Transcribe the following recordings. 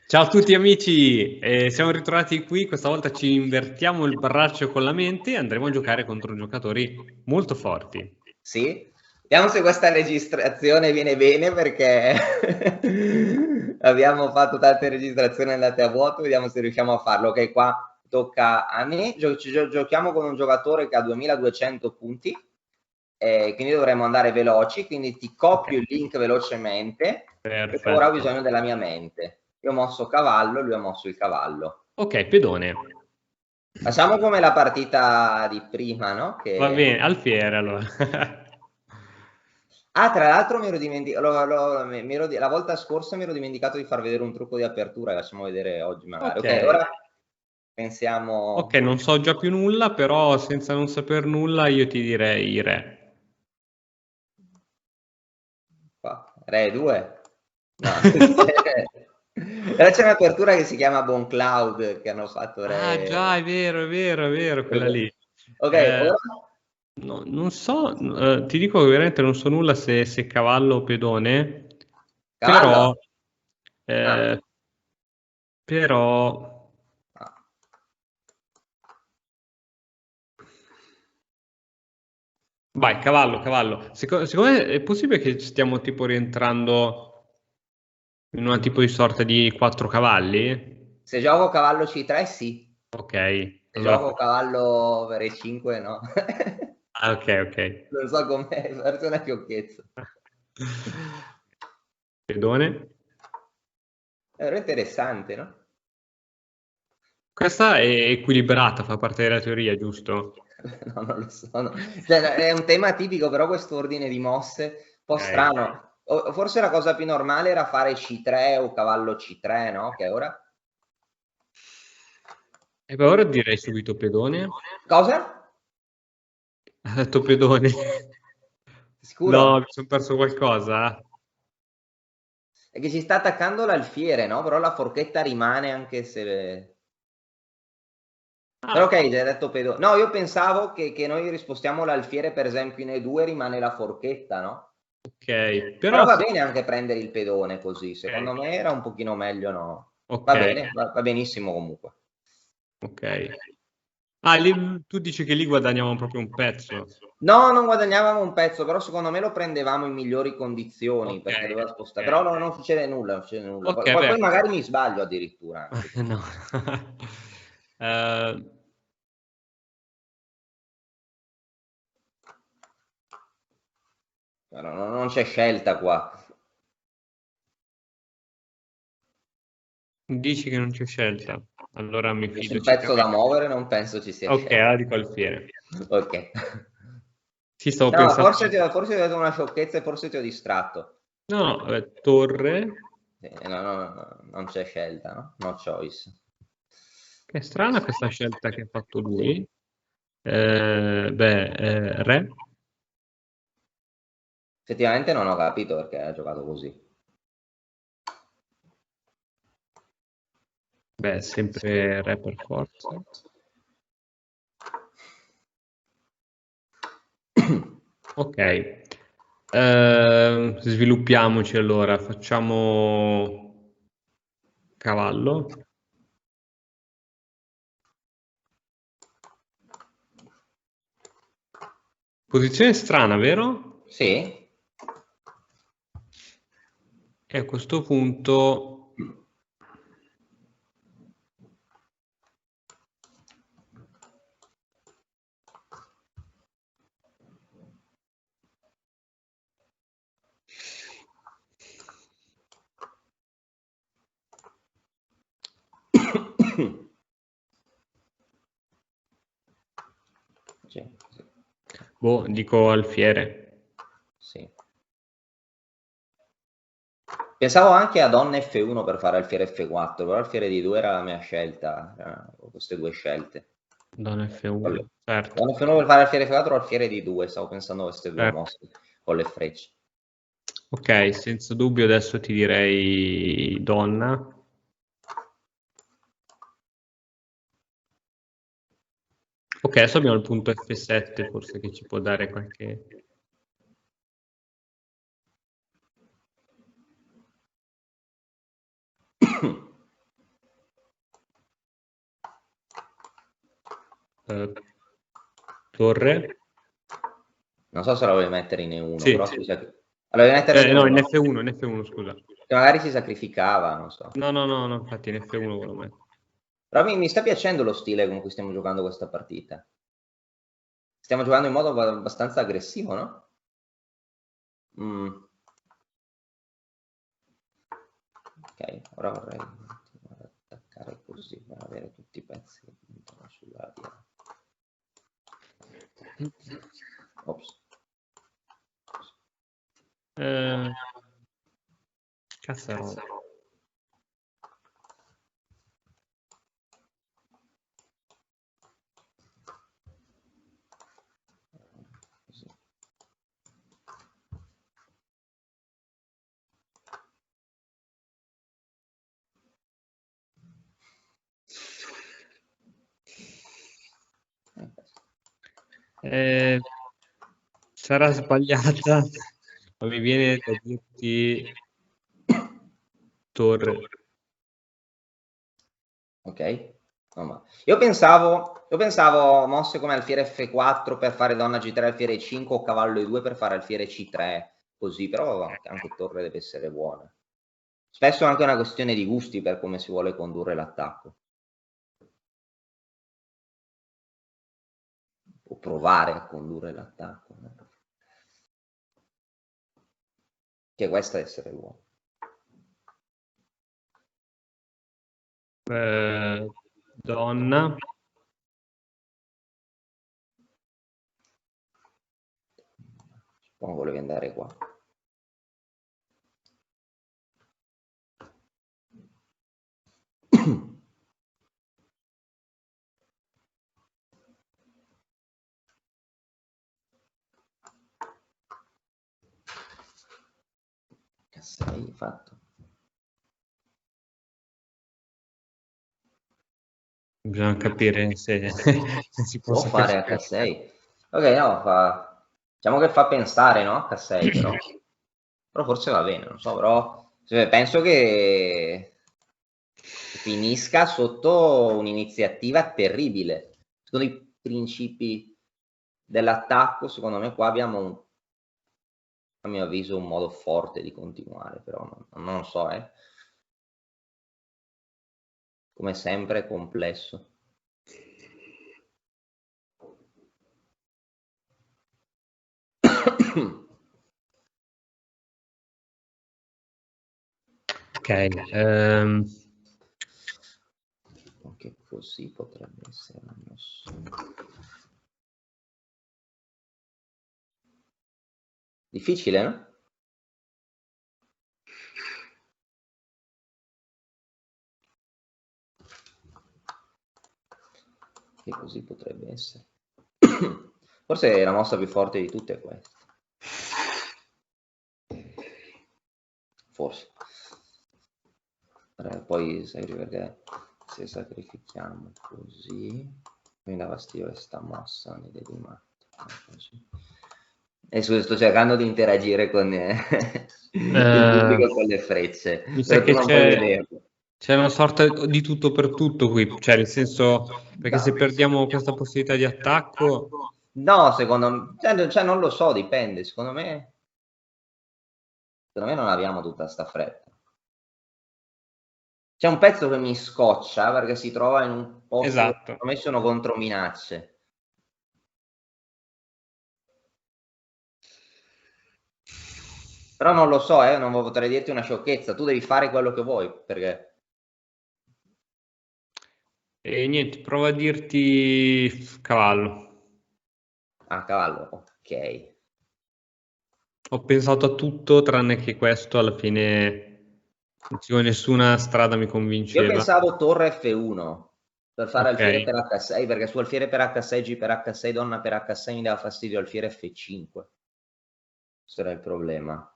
Ciao a tutti amici, siamo ritrovati qui, questa volta ci invertiamo il braccio con la mente e andremo a giocare contro giocatori molto forti. Sì? Vediamo se questa registrazione viene bene perché abbiamo fatto tante registrazioni andate a vuoto, vediamo se riusciamo a farlo. Ok, qua tocca a me, giochiamo con un giocatore che ha 2200 punti, quindi dovremmo andare veloci, quindi ti Ok, copio il link velocemente e ora ho perfetto. bisogno della mia mente. Io ho mosso cavallo, lui ha mosso il cavallo. Ok, pedone. Facciamo come la partita di prima, no? Va bene, alfiere allora. Ah, tra l'altro mi ero dimenticato, la volta scorsa mi ero dimenticato di far vedere un trucco di apertura, facciamo vedere oggi magari. Ok, Ok, ora ok, pensiamo non so già più nulla, però senza non saper nulla io ti direi re. qua. Re 2? No, ora c'è un'apertura che si chiama Bon Cloud che hanno fatto Ah re. già, è vero, quella lì. Ok, Eh, ora non so, ti dico che veramente non so nulla se cavallo o pedone, cavallo. però, Ah, eh, però, ah. vai, cavallo, cavallo. Secondo me è possibile che stiamo tipo rientrando in una tipo di sorta di quattro cavalli? Se gioco cavallo C3 sì, Ok, se allora, gioco cavallo Re 5 no. ok, ok. Non so com'è, forse è una sciocchezza. Pedone. Era interessante, no? Questa è equilibrata, fa parte della teoria, giusto? No, non lo so. No. Cioè, è un tema tipico, però quest'ordine di mosse, un po' Ok. strano. Forse la cosa più normale era fare C3 o cavallo C3, no? Che ora? E beh, ora direi subito pedone. Cosa? Ha detto pedone. No, Sicuro? mi sono perso qualcosa. È che ci sta attaccando l'alfiere, no? Però la forchetta rimane anche se. Però ok, Ah, hai detto pedo. No, io pensavo che noi rispostiamo l'alfiere, per esempio, in E2 rimane la forchetta, no? ok, Però però va se... bene anche prendere il pedone così, secondo Ok, me era un pochino meglio, no? ok, Va bene, va benissimo comunque. ok. Ah, tu dici che lì guadagniamo proprio un pezzo. No, non guadagnavamo un pezzo, però secondo me lo prendevamo in migliori condizioni Ok, perché doveva spostare. Però ok. non succede nulla, non succede nulla. Ok, Poi beh. magari mi sbaglio addirittura anche. No. Eh, Però non c'è scelta qua. dici che non c'è scelta. Allora mi fido Nessun pezzo da ciecamente. muovere, non penso ci sia Ok, scelta. allora dico alfiere. Ok. Sì, stavo No, pensando... forse ti ho detto una sciocchezza e forse ti ho distratto. No, no, vabbè, torre. Sì, no, non c'è scelta, no? No choice. Che strana questa scelta che ha fatto lui. Re. Effettivamente non ho capito perché ha giocato così. Beh, sempre re per forza. Ok. Sviluppiamoci allora. Facciamo cavallo. Posizione strana, vero? Sì? E a questo punto... Sì, sì, Boh, dico alfiere. sì. Pensavo anche a donna F1 per fare alfiere F4, però alfiere di 2 era la mia scelta, queste due scelte. Don F1. Certo, Donna F1 per fare alfiere F4 o alfiere di 2, stavo pensando a queste due certo. mosse con le frecce. Ok, senza dubbio adesso ti direi donna. Ok, adesso abbiamo il punto F7 forse che ci può dare qualche... torre. Non so se la volevi mettere in E1, Sì. però allora, mettere in no, E1. in F1, scusa. Che magari si sacrificava, non so. No, infatti in F1 volevo mettere. Però mi sta piacendo lo stile con cui stiamo giocando questa partita. Stiamo giocando in modo abbastanza aggressivo, no? Ok, ora vorrei attaccare così per avere tutti i pezzi che puntano sulla via. Ops. Cazzarola. Sarà sbagliata, ma mi viene da dirti torre. Ok. No, ma io pensavo mosse come alfiere F4 per fare donna G3 alfiere 5 o cavallo E2 per fare alfiere C3, così, però anche torre deve essere buona. Spesso è anche una questione di gusti per come si vuole condurre l'attacco. O provare a condurre l'attacco. Che questa deve essere buona. Donna. Suppongo volevi andare qua. H6 fatto. Bisogna capire se si Può possa fare fare. H6. Ok, no, diciamo che fa pensare, no? H6 però forse va bene, non so, però penso che finisca sotto un'iniziativa terribile. Secondo i principi dell'attacco, secondo me qua abbiamo a mio avviso un modo forte di continuare, però non so, come sempre è complesso. Ok, anche così potrebbe essere difficile, no? Che così potrebbe essere. Forse è la mossa più forte di tutte queste. Forse. Poi sai perché se sacrifichiamo così mi dà fastidio questa mossa, mi devi e sto cercando di interagire con il pubblico con le frecce, mi sa però tu che non puoi vederlo. c'è una sorta di tutto per tutto qui, cioè nel senso, perché se perdiamo questa possibilità di attacco... No, secondo me, cioè non lo so, dipende, secondo me non abbiamo tutta sta fretta. C'è un pezzo che mi scoccia perché si trova in un posto dove secondo me sono controminacce. Però non lo so, non potrei dirti una sciocchezza, tu devi fare quello che vuoi, perché... E niente, prova a dirti cavallo. Ah, cavallo, ok. Ho pensato a tutto tranne che questo alla fine nessuna strada mi Io convinceva. pensavo torre F1 per fare alfiere Ok. per H6, perché su alfiere per H6, G per H6, donna per H6 mi dava fastidio alfiere F5. Questo era il problema.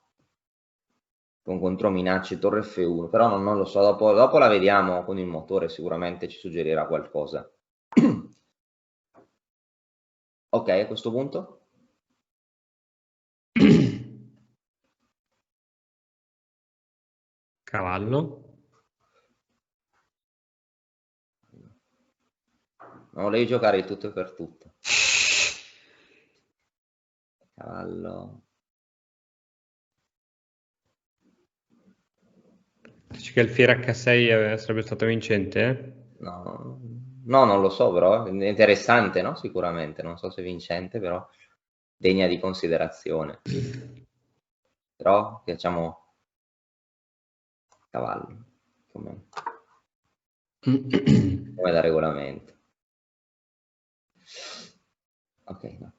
Con controminacce torre F1, però non lo so, dopo la vediamo con il motore, sicuramente ci suggerirà qualcosa. Ok, a questo punto? Cavallo. Non volevi giocare il tutto per tutto. Cavallo. Dici che alfiere H6 sarebbe stato vincente? No, no, non lo so, però è interessante, no? Sicuramente, non so se vincente, però degna di considerazione. Però facciamo cavallo, come da regolamento. Ok, no.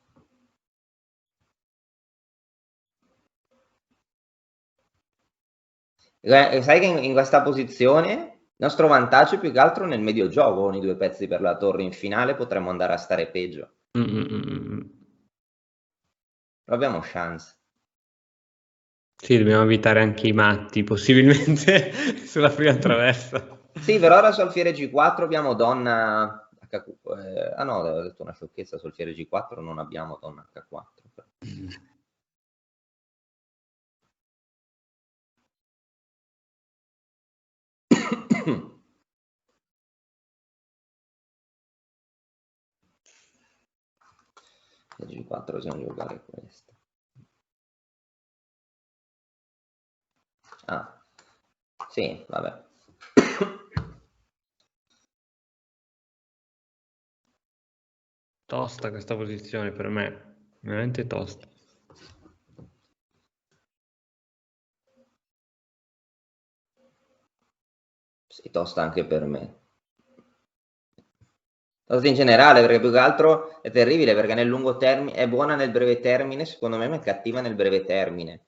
Sai che in questa posizione il nostro vantaggio è più che altro nel medio gioco, con i 2 pezzi per la torre in finale potremmo andare a stare peggio. Però abbiamo chance. Sì, dobbiamo evitare anche i matti, possibilmente, sulla prima traversa. Sì, per ora su alfiere G4 abbiamo donna H4. Ah no, ho detto una sciocchezza, su alfiere G4 non abbiamo donna H4. G4 bisogna giocare questo. Ah, sì, vabbè. Tosta questa posizione per me, veramente tosta. Sì, tosta anche per me. Tosta in generale, perché più che altro è terribile, perché nel lungo termine è buona nel breve termine, secondo me, ma è cattiva nel breve termine.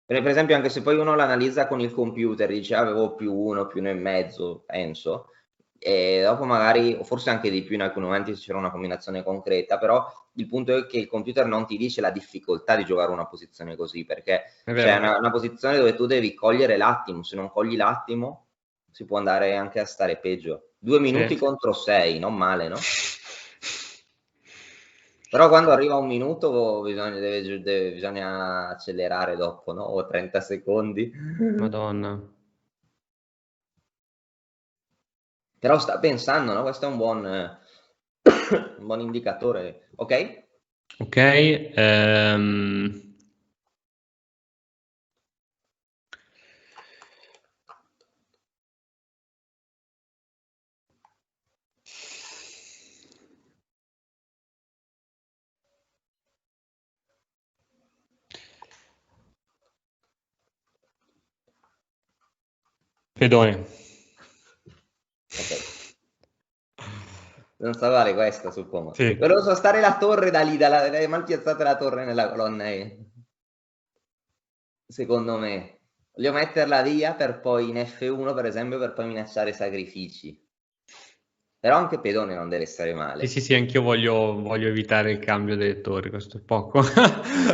Per esempio, anche se poi uno l'analizza con il computer, dice avevo +1, +1,5, penso, e dopo magari, o forse anche di più in alcuni momenti se c'era una combinazione concreta, però il punto è che il computer non ti dice la difficoltà di giocare una posizione così, perché c'è una posizione dove tu devi cogliere l'attimo, se non cogli l'attimo si può andare anche a stare peggio. 2 minuti contro 6, non male, no? Però quando arriva un minuto bisogna accelerare dopo, no? O 30 secondi. Madonna. Però sta pensando, no? Questo è un buon indicatore. Ok? Ok. Pedone. Ok. Non so vale questa, suppongo. Sì. Volevo spostare la torre da lì, mal piazzate la torre nella colonna E. Secondo me. Voglio metterla via per poi in F1, per esempio, per poi minacciare sacrifici. Però anche pedone non deve stare male. Sì, anch'io voglio evitare il cambio delle torri, questo è poco,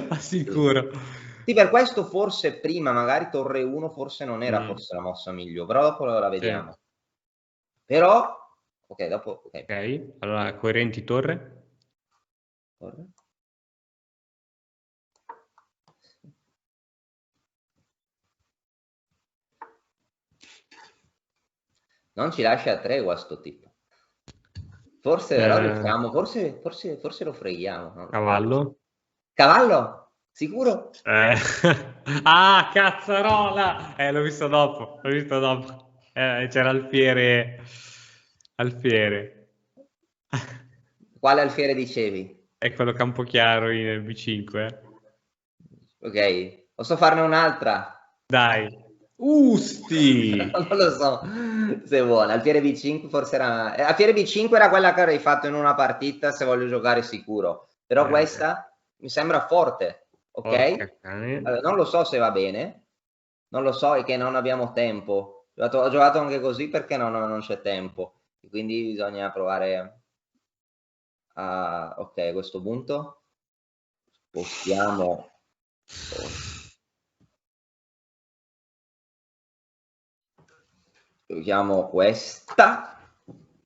assicuro. Sì, per questo forse prima, magari torre 1, forse non era forse la mossa migliore, però dopo la vediamo. Sì. Però, ok, dopo, ok. Ok, allora coerenti torre. Torre. Non ci lascia a tregua sto tipo. Forse però riusciamo, forse lo freghiamo. No? Cavallo. Cavallo? Sicuro? Ah, cazzarola! L'ho visto dopo, c'era Alfiere. Quale alfiere dicevi? È quello Campochiaro in B5. Ok, posso farne un'altra? Dai. Usti! Non lo so se vuole. Alfiere B5 forse era... Alfiere B5 era quella che avrei fatto in una partita se voglio giocare sicuro. Però questa mi sembra forte, ok? Non lo so se va bene. Non lo so, è che non abbiamo tempo. Ho giocato anche così perché non c'è tempo. Quindi bisogna provare a... Ok, a questo punto spostiamo... Giochiamo questa.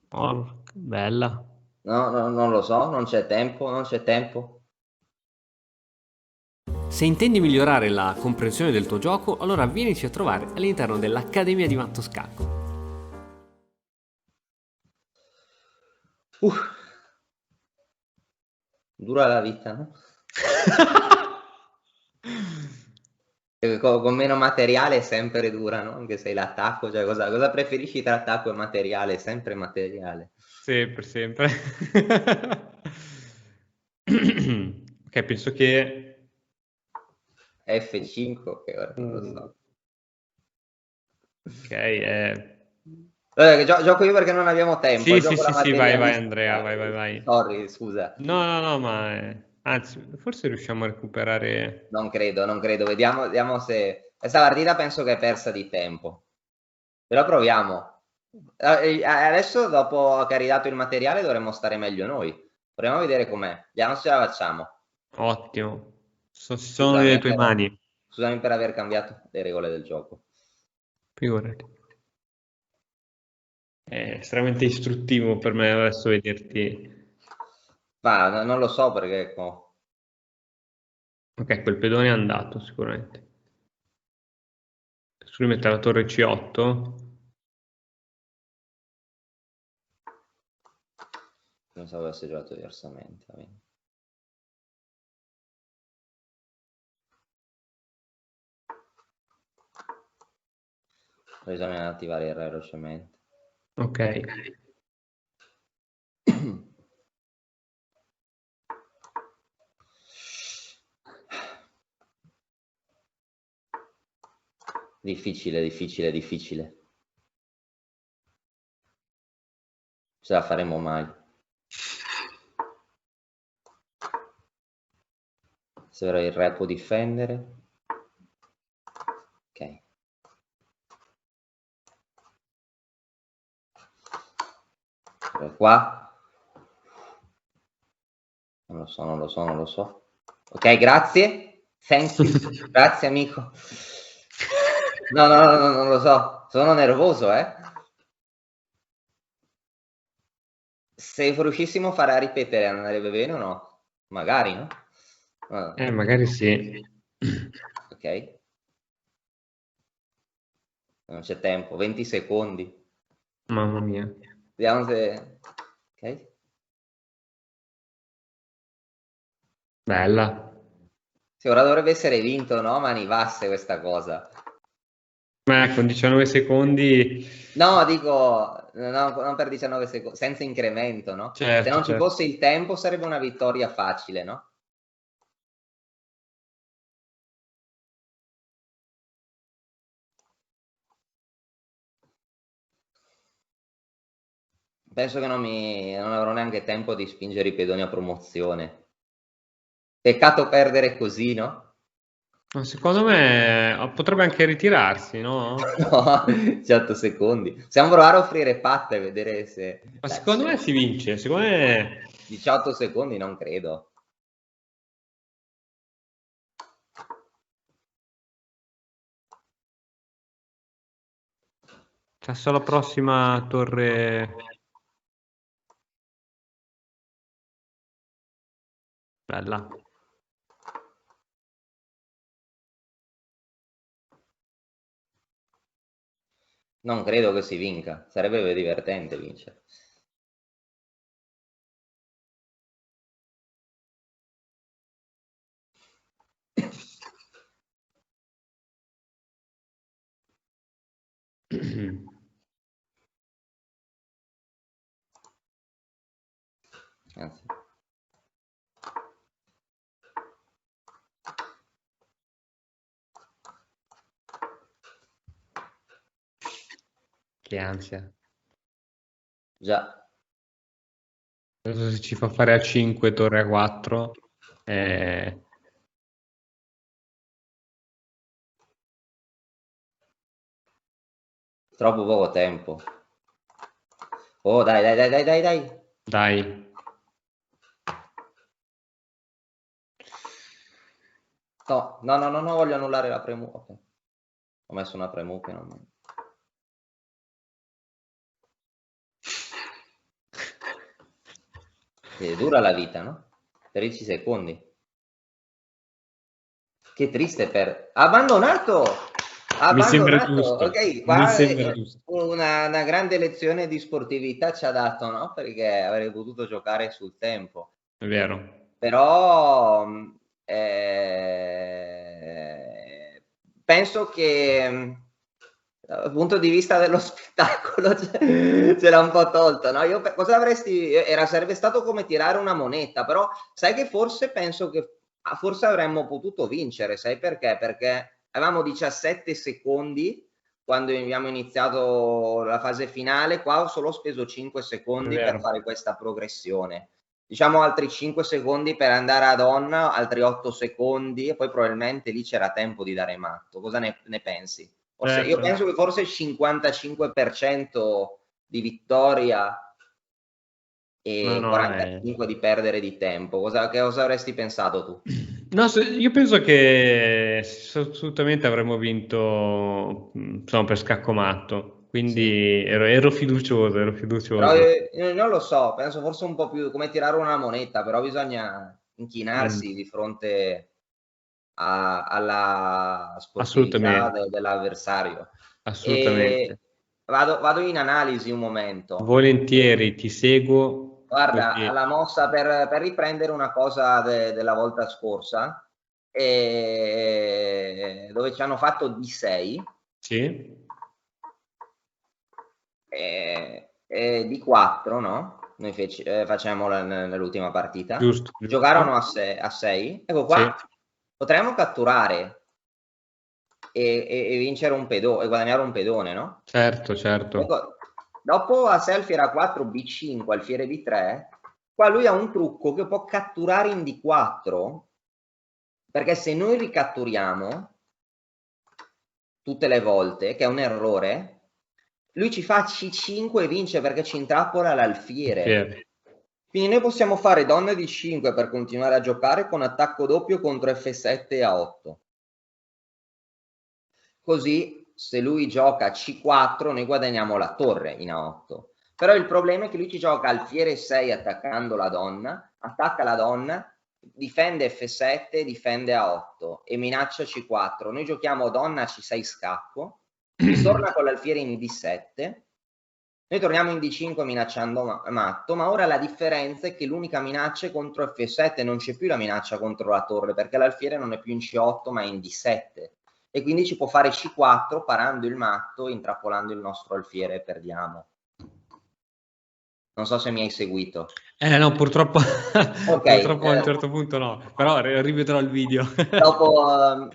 Oh, bella. No, non lo so, non c'è tempo, non c'è tempo. Se intendi migliorare la comprensione del tuo gioco, allora vienici a trovare all'interno dell'Accademia di Matto Scacco. Dura la vita, no? Con meno materiale è sempre dura, no? Anche se l'attacco, cioè cosa preferisci tra attacco e materiale? Sempre materiale. Sempre, sempre. Ok, penso che... F5, che ora non lo so. Ok, Gioco io perché non abbiamo tempo. sì, Gioco la sì, vai materialistica. Andrea, vai. Sorry, scusa. No, anzi, forse riusciamo a recuperare... Non credo. Vediamo se... Questa partita penso che è persa di tempo. Però proviamo. Adesso, dopo che ha ridato il materiale, dovremmo stare meglio noi. Proviamo a vedere com'è. Vediamo se ce la facciamo. Ottimo. Sono Scusami, nelle tue mani. Scusami per aver cambiato le regole del gioco. Figurati. È estremamente istruttivo per me adesso vederti. Ma non lo so perché... Ecco. Ok, quel pedone è andato sicuramente. Adesso lui mette la torre C8. Pensavo avesse giocato diversamente. Va bene. Bisogna attivare il re velocemente. Ok. Difficile. Ce la faremo mai. Se ora il re può difendere. Ok. Qua. Non lo so. Ok, grazie. Thank you. Grazie, amico. No, non lo so. Sono nervoso, Se riuscissimo a fare ripetere, andrebbe bene o no? Magari, no? Magari sì. Ok. Non c'è tempo. 20 secondi. Mamma mia. Vediamo se... Ok. Bella. Sì, ora dovrebbe essere vinto, no? Mani basse questa cosa. Ma con 19 secondi... No, dico, no, non per 19 secondi, senza incremento, no? Se non ci Certo. fosse il tempo sarebbe una vittoria facile, no? Penso che non avrò neanche tempo di spingere i pedoni a promozione. Peccato perdere così, no? Ma secondo me potrebbe anche ritirarsi, no? No, 18 secondi. Possiamo provare a offrire patte e vedere se... Ma secondo me si vince, secondo me... 18 secondi non credo. C'è solo la prossima torre... Bella. Non credo che si vinca. Sarebbe divertente vincere. Anzi. Che ansia. Già. Adesso se ci fa fare a 5, torre a 4... Troppo poco tempo. Oh, dai. Dai. No, voglio annullare la premu. Ok. Ho messo una premu che non... Dura la vita, no? 13 secondi. Che triste per... Abbandonato! Mi sembra abbandonato, giusto. ok, qua Mi sembra giusto. una grande lezione di sportività ci ha dato, no? Perché avrei potuto giocare sul tempo. È vero. Però penso che dal punto di vista dello spettacolo ce l'ha un po' tolto, no? Cosa avresti, sarebbe stato come tirare una moneta, però sai che forse penso che forse avremmo potuto vincere, sai perché? Perché avevamo 17 secondi quando abbiamo iniziato la fase finale, qua ho solo speso 5 secondi per fare questa progressione. Diciamo altri 5 secondi per andare ad on, altri 8 secondi e poi probabilmente lì c'era tempo di dare matto. Cosa ne pensi? Io penso che forse il 55% di vittoria e 45 di perdere di tempo. Che cosa avresti pensato tu? No, io penso che assolutamente avremmo vinto, insomma, per scacco matto, quindi sì. ero fiducioso. Però non lo so, penso forse un po' più come tirare una moneta, però bisogna inchinarsi di fronte alla sportività dell'avversario. Assolutamente. Vado in analisi un momento. Volentieri, ti seguo. Guarda, alla mossa per riprendere una cosa della volta scorsa, dove ci hanno fatto D6. Sì. D4, no? Noi facciamo nell'ultima partita. Giusto. Giocarono a 6. Ecco qua, sì. Potremmo catturare e vincere un pedone, e guadagnare un pedone, no? Certo. Ecco, dopo a 6 alfiere A4, B5, alfiere B3, qua lui ha un trucco che può catturare in D4, perché se noi ricatturiamo tutte le volte, che è un errore, lui ci fa C5 e vince perché ci intrappola l'alfiere. Quindi noi possiamo fare donna di 5 per continuare a giocare con attacco doppio contro F7 e A8. Così se lui gioca C4 noi guadagniamo la torre in A8. Però il problema è che lui ci gioca alfiere 6 attaccando la donna, attacca la donna, difende F7, difende A8 e minaccia C4. Noi giochiamo donna C6 scacco, torna con l'alfiere in D7, noi torniamo in D5 minacciando matto, ma ora la differenza è che l'unica minaccia è contro F7, non c'è più la minaccia contro la torre, perché l'alfiere non è più in C8 ma è in D7. E quindi ci può fare C4 parando il matto, intrappolando il nostro alfiere e perdiamo. Non so se mi hai seguito. No, purtroppo, purtroppo a un certo punto no, però rivedrò il video. Dopo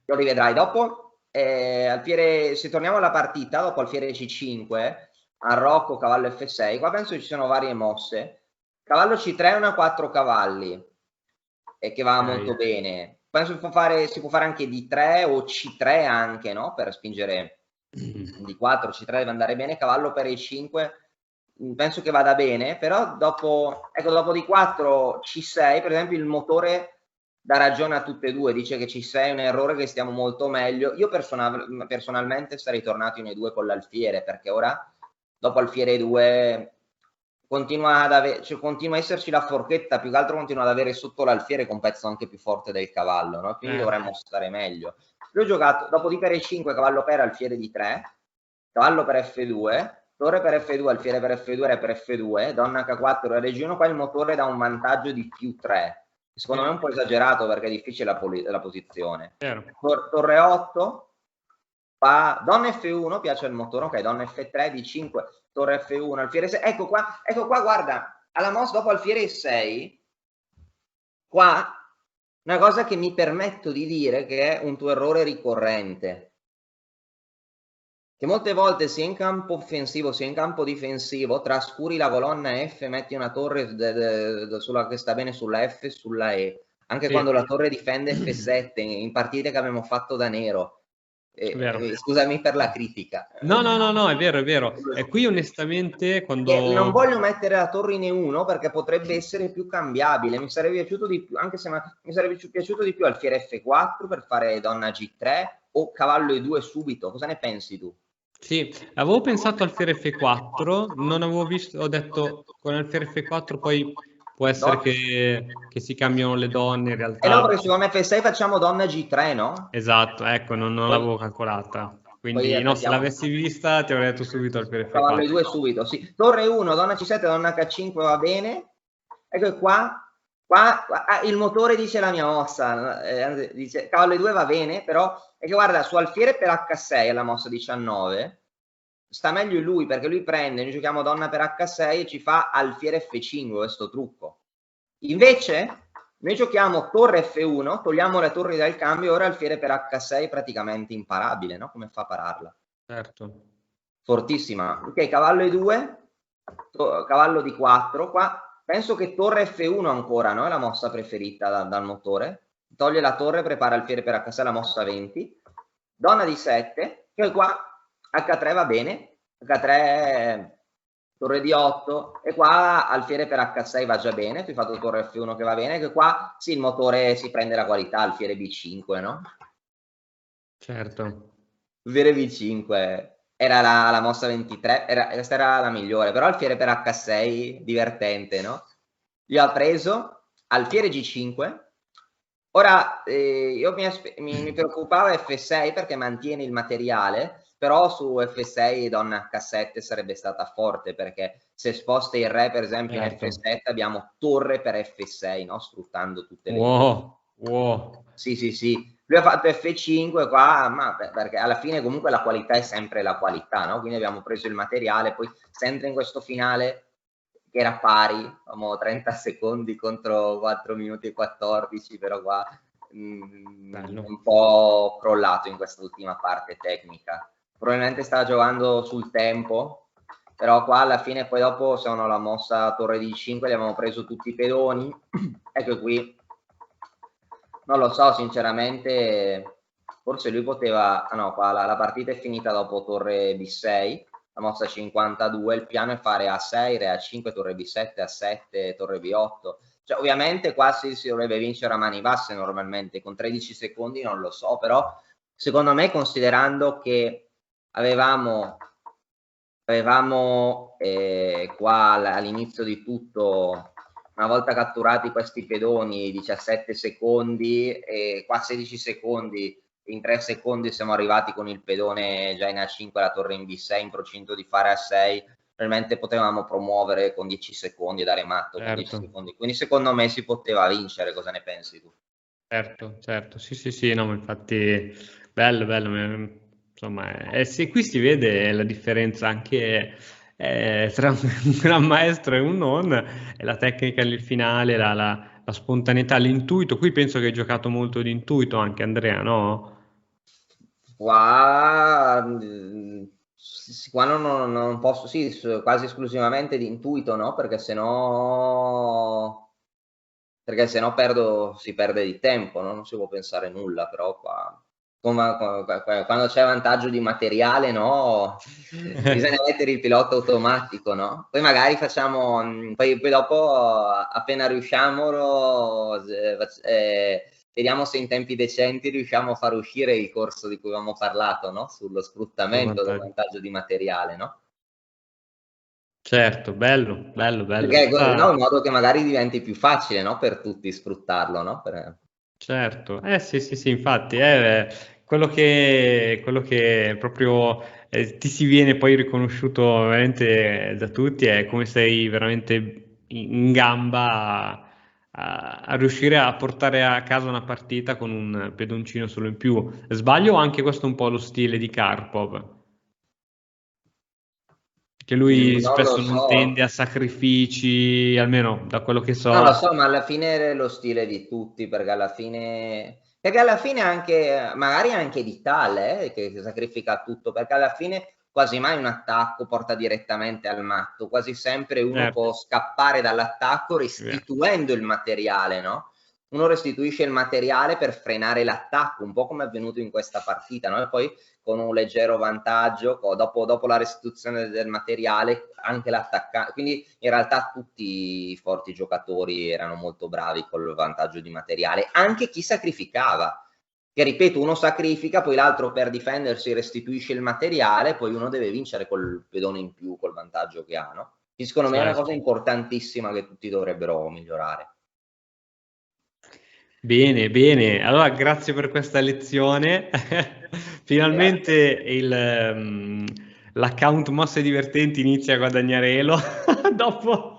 lo rivedrai. Dopo, alfiere, se torniamo alla partita, dopo alfiere C5, arrocco, cavallo F6, qua penso ci sono varie mosse. Cavallo C3 è una 4 cavalli, e che va molto bene. Penso si può fare anche D3 o C3 anche, no? Per spingere D4, C3 deve andare bene, cavallo per E5 penso che vada bene, però dopo D4, C6, per esempio il motore dà ragione a tutte e due, dice che C6 è un errore, che stiamo molto meglio. Io personalmente sarei tornato in E2 con l'alfiere, perché ora dopo alfiere 2 continua a esserci la forchetta, più che altro continua ad avere sotto l'alfiere con un pezzo anche più forte del cavallo, no? Quindi dovremmo stare meglio. Io ho giocato dopo D per E5, cavallo per alfiere D3, cavallo per F2, torre per F2, alfiere per F2, re per F2, donna H4, re G1, qua il motore dà un vantaggio di più 3. Secondo me è un po' esagerato perché è difficile la posizione. Torre 8, donna F1, piace il motore, ok, donna F3, D5, torre F1, alfiere 6, ecco qua, guarda, alla mossa dopo alfiere 6, qua, una cosa che mi permetto di dire che è un tuo errore ricorrente, che molte volte sia in campo offensivo sia in campo difensivo trascuri la colonna F, metti una torre che sta bene sulla F e sulla E, anche quando la torre difende F7 in partite che abbiamo fatto da nero. Scusami per la critica. No, è vero. E qui onestamente quando... Non voglio mettere la torre in E1 perché potrebbe essere più cambiabile, mi sarebbe piaciuto di più, anche se mi sarebbe piaciuto di più alfiere F4 per fare donna G3 o cavallo E2 subito. Cosa ne pensi tu? Sì, avevo pensato alfiere F4, non avevo visto, ho detto con alfiere F4 poi Può essere che si cambiano le donne in realtà. No, perché secondo me F6 facciamo donna G3, no? Esatto, ecco, non l'avevo calcolata. Quindi no, se l'avessi vista ti avrei detto subito alfiere F4. Cavallo E2 subito, sì. Torre 1, donna C7, donna H5 va bene. Ecco qua il motore dice la mia mossa, dice cavallo E2 va bene, però è che guarda, su alfiere per H6 alla mossa 19 sta meglio lui, perché lui prende, noi giochiamo donna per H6 e ci fa alfiere F5, questo trucco. Invece noi giochiamo torre F1, togliamo le torri dal cambio, ora alfiere per H6 praticamente imparabile, no? Come fa a pararla? Certo. Fortissima. Ok, cavallo E2, cavallo D4, qua penso che torre F1 ancora, no? È la mossa preferita dal motore. Toglie la torre, prepara alfiere per H6, la mossa 20. Donna D7, che qua H3 va bene, H3 torre D8 e qua alfiere per H6 va già bene, tu hai fatto torre F1 che va bene, che qua sì il motore si prende la qualità, alfiere B5, no? Certo. Alfiere B5 era la mossa 23, questa era la migliore, però alfiere per H6 divertente, no? Gli ha preso alfiere G5. Ora io mi preoccupava F6 perché mantiene il materiale, però su F6 donna H7 sarebbe stata forte, perché se sposta il re per esempio in F7 abbiamo torre per F6, no? Sfruttando tutte le wow. Sì. Lui ha fatto F5 qua, ma perché alla fine comunque la qualità è sempre la qualità, no? Quindi abbiamo preso il materiale, poi sempre in questo finale che era pari, 30 secondi contro 4 minuti e 14, però qua un po' crollato in questa ultima parte tecnica. Probabilmente stava giocando sul tempo, però qua alla fine poi dopo sono la mossa torre di 5, gli abbiamo preso tutti i pedoni, ecco qui. Non lo so, sinceramente, forse lui poteva... Ah no, qua la partita è finita dopo torre B6, la mossa 52, il piano è fare A6, re A5, torre B7, A7, torre B8. Cioè, ovviamente qua si dovrebbe vincere a mani basse normalmente, con 13 secondi non lo so, però secondo me, considerando che avevamo qua all'inizio di tutto, una volta catturati questi pedoni, 17 secondi e qua 16 secondi, in 3 secondi siamo arrivati con il pedone già in A5, la torre in B6 in procinto di fare A6, realmente potevamo promuovere con 10 secondi e dare matto con 10 secondi, quindi secondo me si poteva vincere. Cosa ne pensi tu? Certo, sì, no, infatti bello, insomma, sì, qui si vede la differenza anche tra un gran maestro e un non, e la tecnica nel finale, la spontaneità, l'intuito. Qui penso che hai giocato molto di intuito anche, Andrea, no? Qua non posso, sì, quasi esclusivamente di intuito, no? Perché sennò si perde di tempo, no? Non si può pensare nulla, però qua quando c'è vantaggio di materiale, no? Bisogna mettere il pilota automatico, no? Poi magari facciamo, poi dopo appena riusciamo vediamo se in tempi decenti riusciamo a far uscire il corso di cui avevamo parlato, no? Sullo sfruttamento del vantaggio di materiale, no? Certo, bello. Perché no, in modo che magari diventi più facile, no? Per tutti sfruttarlo, no? Certo, sì, infatti è quello che proprio ti si viene poi riconosciuto veramente da tutti, è come sei veramente in gamba a riuscire a portare a casa una partita con un pedoncino solo in più. Sbaglio, anche questo è un po' lo stile di Karpov, che lui spesso non tende a sacrifici, almeno da quello che so. Non lo so, ma alla fine è lo stile di tutti, perché alla fine anche, magari anche di Tale, che sacrifica tutto, perché alla fine quasi mai un attacco porta direttamente al matto, quasi sempre uno può scappare dall'attacco restituendo il materiale, no? Uno restituisce il materiale per frenare l'attacco, un po' come è avvenuto in questa partita, no? E poi con un leggero vantaggio, dopo la restituzione del materiale, anche l'attaccante. Quindi in realtà tutti i forti giocatori erano molto bravi col vantaggio di materiale, anche chi sacrificava. Che ripeto, uno sacrifica, poi l'altro per difendersi restituisce il materiale, poi uno deve vincere col pedone in più, col vantaggio che ha, no? Secondo me è una Certo. cosa importantissima che tutti dovrebbero migliorare. Bene, bene. Allora, grazie per questa lezione. Finalmente l'account Mosse Divertenti inizia a guadagnare elo dopo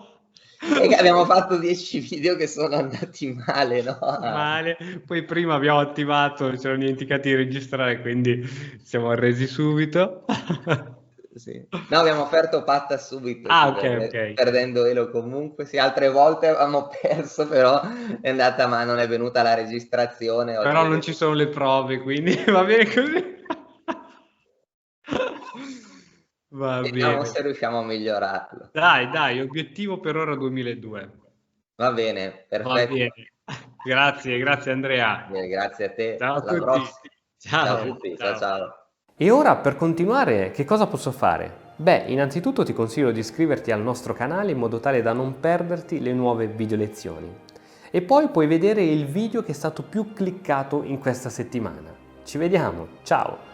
E che abbiamo fatto 10 video che sono andati male, no? male. Poi prima abbiamo attivato, ci eravamo dimenticati di registrare, quindi siamo arresi subito. Sì. No, abbiamo offerto patta subito, Ah, sì, ok. perdendo elo comunque. Sì, altre volte avevamo perso, però è andata, ma non è venuta la registrazione. Oggi Però non vedete. ci sono le prove, quindi va bene così. Va Vediamo bene. se riusciamo a migliorarlo. Dai, obiettivo per ora 2002. Va bene, Va perfetto. bene. Grazie Andrea. Bene, grazie a te. Ciao a Alla tutti. prossima. Ciao a Ciao, tutti, ciao ciao. ciao. E ora per continuare che cosa posso fare? Beh, innanzitutto ti consiglio di iscriverti al nostro canale in modo tale da non perderti le nuove video lezioni. E poi puoi vedere il video che è stato più cliccato in questa settimana. Ci vediamo, ciao!